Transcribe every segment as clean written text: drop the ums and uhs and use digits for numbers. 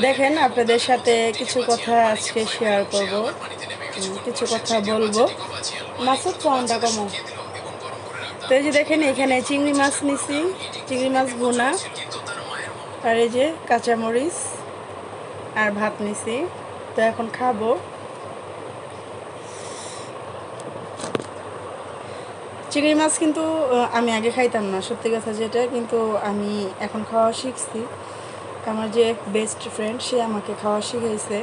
দেখেন আপনাদের সাথে কিছু কথা আজকে শেয়ার করব, কিছু কথা বলবো। মাছের চাউনটা কমো। তো এই যে দেখেন এখানে চিংড়ি মাছ নিছি, চিংড়ি মাছ ভুনা, আর এই যে কাঁচামরিচ আর ভাত নিছি। তো এখন খাবো। চিংড়ি মাছ কিন্তু আমি আগে খাইতাম না, সত্যি কথা যেটা, কিন্তু আমি এখন খাওয়া শিখছি। আমার যে বেস্ট ফ্রেন্ড সে আমাকে খাওয়া শিখাইছে,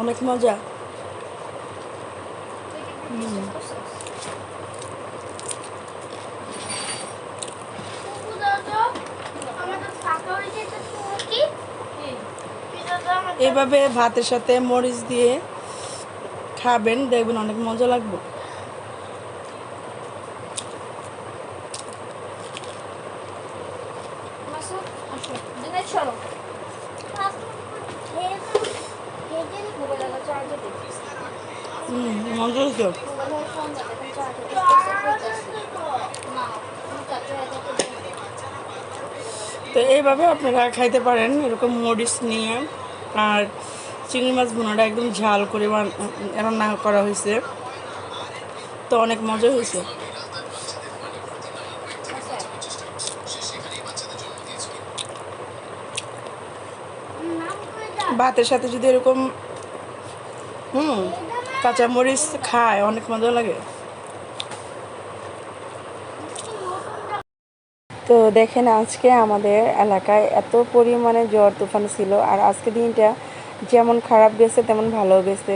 অনেক মজা। এভাবে ভাতের সাথে মরিচ দিয়ে খাবেন, দেখবেন অনেক মজা লাগবে। মজা হয়েছে। তো এইভাবে আপনারা খাইতে পারেন, এরকম মরিচ নিয়ে। আর চিংড়ি মাছ ভুনাটা একদম ঝাল করে রান্না করা হয়েছে, তো অনেক মজা হয়েছে। ভাতের সাথে যদি এরকম কাঁচামরিচ খায় অনেক মজা লাগে। তো দেখেন আজকে আমাদের এলাকায় এত পরিমাণে ঝড় তুফান ছিল, আর আজকে দিনটা যেমন খারাপ গেছে তেমন ভালো গেছে।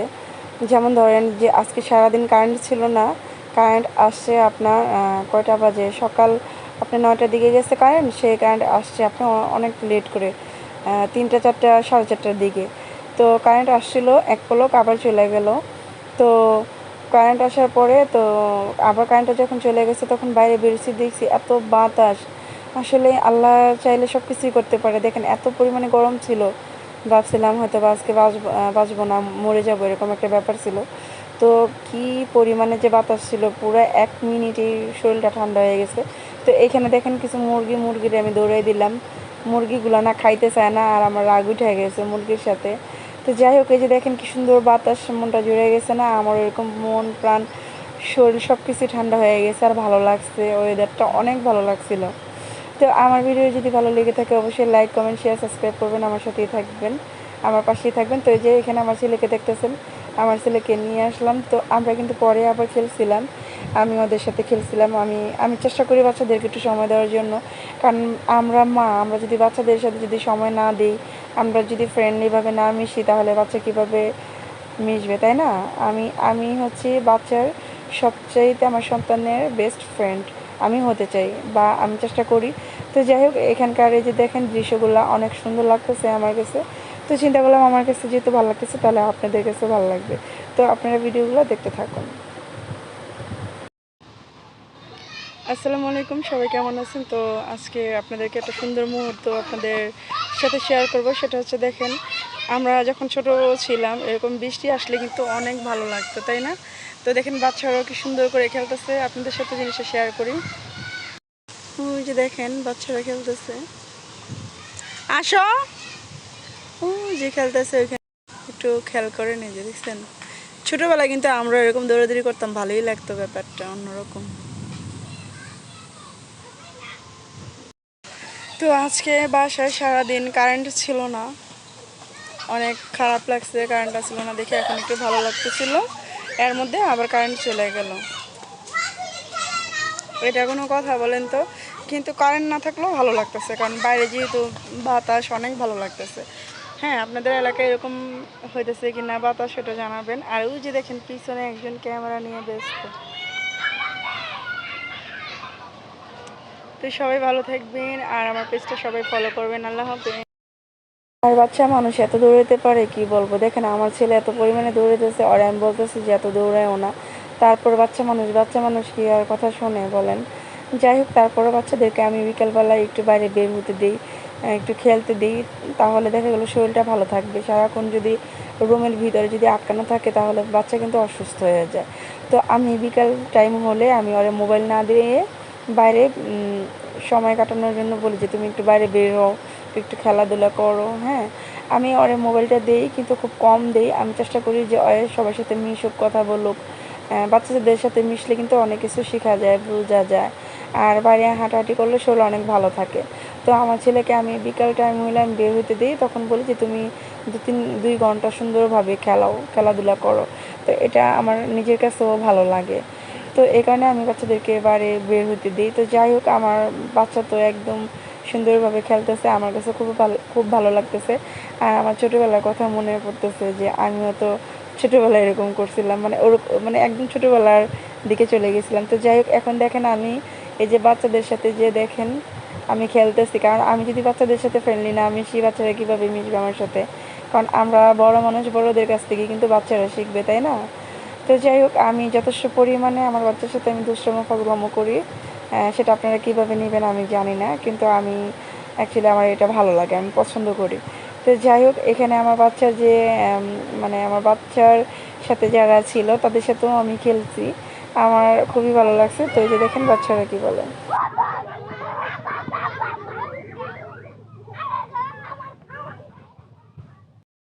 যেমন ধরেন যে আজকে সারাদিন কারেন্ট ছিল না, কারেন্ট আসছে আপনার কয়টা বাজে, সকাল আপনার 9টার দিকে গেছে কারেন্ট, সেই কারেন্ট আসছে আপনার অনেক লেট করে, 3টা 4টা 4:30টার দিকে। তো কারেন্ট আসছিল এক পলক, আবার চলে গেল। তো কারেন্ট আসার পরে তো আবার কারেন্টটা যখন চলে গেছে তখন বাইরে বেরিয়েছি, দেখছি এত বাতাস। আসলে আল্লাহ চাইলে সব কিছুই করতে পারে। দেখেন এত পরিমাণে গরম ছিল, ভাবছিলাম হয়তো আজকে বাঁচবো না, মরে যাবো, এরকম একটা ব্যাপার ছিল। তো কি পরিমাণে যে বাতাস ছিল, পুরো 1 মিনিটেই শরীরটা ঠান্ডা হয়ে গেছে। তো এখানে দেখেন কিছু মুরগিরে আমি দৌড়াই দিলাম, মুরগিগুলো না খাইতে চায় না, আর আমার রাগ উঠে গেছে মুরগির সাথে। তো যাই হোক, এই যে দেখেন কি সুন্দর বাতাস, মনটা জুড়ে গেছে না আমার, এরকম মন প্রাণ শরীর সব কিছু ঠান্ডা হয়ে গেছে, আর ভালো লাগছে, ওয়েদারটা অনেক ভালো লাগছিল। তো আমার ভিডিও যদি ভালো লেগে থাকে অবশ্যই লাইক কমেন্ট শেয়ার সাবস্ক্রাইব করবেন, আমার সাথেই থাকবেন, আমার পাশেই থাকবেন। তো এই যে এখানে আমার ছেলেকে দেখতেছেন, আমার ছেলেকে নিয়ে আসলাম। তো আমরা কিন্তু পরে আবার খেলছিলাম, আমি ওদের সাথে খেলছিলাম। আমি চেষ্টা করি বাচ্চাদেরকে একটু সময় দেওয়ার জন্য, কারণ আমরা যদি বাচ্চাদের সাথে যদি সময় না দিই, আমরা যদি ফ্রেন্ডলিভাবে না মিশি, তাহলে বাচ্চা কীভাবে মিশবে, তাই না? আমি হচ্ছে বাচ্চার সবচাইতে আমার সন্তানের বেস্ট ফ্রেন্ড আমি হতে চাই, বা আমি চেষ্টা করি। তো যাই হোক, এখানকার এই যে দেখেন দৃশ্যগুলো অনেক সুন্দর লাগতেছে আমার কাছে। তো চিন্তা করলাম আমার কাছে যেহেতু ভালো লাগতেছে, তাহলে আপনাদের কাছেও ভালো লাগবে। তো আপনারা ভিডিওগুলো দেখতে থাকুন। আসসালামু আলাইকুম, সবাই কেমন আছেন? তো আজকে আপনাদেরকে একটা সুন্দর মুহূর্ত আপনাদের সাথে শেয়ার করব। সেটা হচ্ছে দেখেন, আমরা যখন ছোট ছিলাম এরকম বৃষ্টি আসলে কিন্তু অনেক ভালো লাগতো, তাই না? তো দেখেন বাচ্চারাও কি সুন্দর করে খেলতেছে, আপনাদের সাথে জিনিসটা শেয়ার করি। ওই যে দেখেন বাচ্চারা খেলতেছে, আসো, ওই যে খেলতেছে ওইখানে, একটু খেয়াল করে নিজে দেখছেন। ছোটবেলায় কিন্তু আমরা এরকম দৌড়াদৌড়ি করতাম, ভালোই লাগতো, ব্যাপারটা অন্যরকম। তো আজকে বাসায় সারাদিন কারেন্ট ছিল না, অনেক খারাপ লাগছে, কারেন্টটা ছিল না দেখে। এখন একটু ভালো লাগতেছিল, এর মধ্যে আবার কারেন্ট চলে গেল। এটা কোনো কথা বলেন তো? কিন্তু কারেন্ট না থাকলেও ভালো লাগতেছে, কারণ বাইরে যেহেতু বাতাস, অনেক ভালো লাগতেছে। হ্যাঁ, আপনাদের এলাকায় এরকম হইতেছে কি না বাতাস, সেটা জানাবেন। আর ওই যে দেখেন পিছনে একজন ক্যামেরা নিয়ে ব্যস্ত। তো সবাই ভালো থাকবেন, আর আমার পেজটা সবাই ফলো করবেন। আল্লাহ হাফেজ। আর বাচ্চা মানুষ এত দৌড়াতে পারে কি বলবো। দেখেন আমার ছেলে এত পরিমাণে দৌড়াতেছে, আর আমি বলতেছি যে এত দৌড়ায়ও না। তারপর বাচ্চা মানুষ কি আর কথা শোনে বলেন? যাই হোক, তারপরে বাচ্চাদেরকে আমি বিকালবেলায় একটু বাইরে বের হতে দিই, একটু খেলতে দিই, তাহলে দেখা গেলো শরীরটা ভালো থাকবে। সারাক্ষণ যদি রুমের ভিতরে যদি আটকানো থাকে, তাহলে বাচ্চা কিন্তু অসুস্থ হয়ে যায়। তো আমি বিকাল টাইম হলে আমি ওরা মোবাইল না দিয়ে বাইরে সময় কাটানোর জন্য বলি যে তুমি একটু বাইরে বের হও, একটু খেলাধুলা করো, হ্যাঁ। আমি ওরে মোবাইলটা দেই কিন্তু খুব কম দেই। আমি চেষ্টা করি যে সবার সাথে মিশুক, কথা বলুক। বাচ্চাদের সাথে মিশলে কিন্তু অনেক কিছু শেখা যায়, বোঝা যায়। আর বাইরে হাঁটাহাঁটি করলে শরীর অনেক ভালো থাকে। তো আমার ছেলেকে আমি বিকাল টাইম হইলে আমি বের হইতে দিই, তখন বলি যে তুমি 2 ঘন্টা সুন্দরভাবে খেলাধুলা করো। তো এটা আমার নিজের কাছেও ভালো লাগে। তো এই কারণে আমি বাচ্চাদেরকে বাইরে বের হইতে দিই। তো যাই হোক, আমার বাচ্চা তো একদম সুন্দরভাবে খেলতেছে, আমার কাছে খুব ভালো লাগতেছে। আর আমার ছোটোবেলার কথা মনে পড়তেছে যে আমিও তো ছোটোবেলায় এরকম করছিলাম, মানে মানে একদম ছোটোবেলার দিকে চলে গেছিলাম। তো যাই হোক, এখন দেখেন আমি এই যে বাচ্চাদের সাথে যে দেখেন আমি খেলতেছি, কারণ আমি যদি বাচ্চাদের সাথে ফ্রেন্ডলি না মিশি, বাচ্চারা কীভাবে মিশবে আমার সাথে? কারণ আমরা বড় মানুষ, বড়দের কাছ থেকে কিন্তু বাচ্চারা শিখবে, তাই না? তো যাই হোক, আমি যথেষ্ট পরিমাণে আমার বাচ্চার সাথে আমি দুষ্টামি ফাজলামো করি। সেটা আপনারা কীভাবে নেবেন আমি জানি না, কিন্তু আমি অ্যাকচুয়ালি আমার এটা ভালো লাগে, আমি পছন্দ করি। তো যাই হোক, এখানে আমার বাচ্চার যে মানে আমার বাচ্চার সাথে যারা ছিল তাদের সাথেও আমি খেলছি, আমার খুবই ভালো লাগছে। তো এই যে দেখেন বাচ্চারা কী বলে।